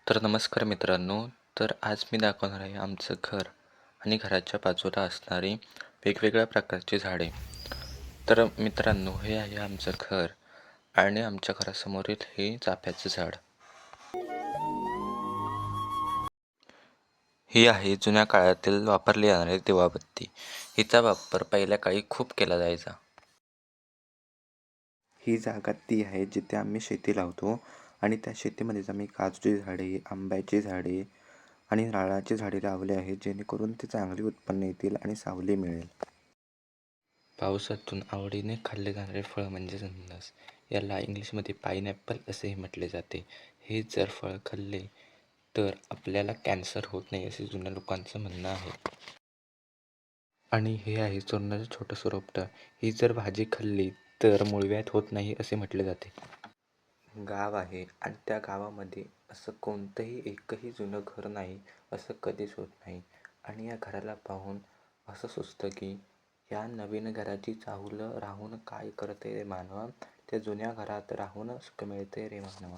तर नमस्कार मित्रांनो. तर आज मी दाखवणार आहे आमचं घर आणि घराच्या बाजूला असणारी वेगवेगळ्या प्रकारची झाडे. तर मित्रांनो, हे आहे आमचं घर आणि आमच्या घरासमोरील हे चाफ्याचं झाड. ही आहे जुन्या काळातील वापरली जाणारी दिवाबत्ती. हिचा वापर पहिल्या काळी खूप केला जायचा. ही जागा ती आहे जिथे आम्ही शेती लावतो आणि त्या शेतीमध्येच आम्ही काजूची झाडे, आंब्याची झाडे आणि नारळाची झाडे लावली आहेत, जेणेकरून ते चांगले उत्पन्न येतील आणि सावली मिळेल. पावसातून आवडीने खाल्ले जाणारे फळ म्हणजे अननस. याला इंग्लिशमध्ये पाइनॲपल असेही म्हटले जाते. हे जर फळ खाल्ले तर आपल्याला कॅन्सर होत नाही असे जुन्या लोकांचं म्हणणं आहे. आणि हे आहे चोरणाचं छोटंसं रोपटं. ही जर भाजी खाल्ली तर मूळव्याध होत नाही असे म्हटले जाते. गाव आहे आणि त्या गावामध्ये असं कोणतंही एकही जुनं घर नाही असं कधीच होत नाही. आणि या घराला पाहून असं सुचतं की या नवीन घराची चाहुल राहून काय करते रे मानवा, त्या जुन्या घरात राहून सुख मिळते रे मानवा.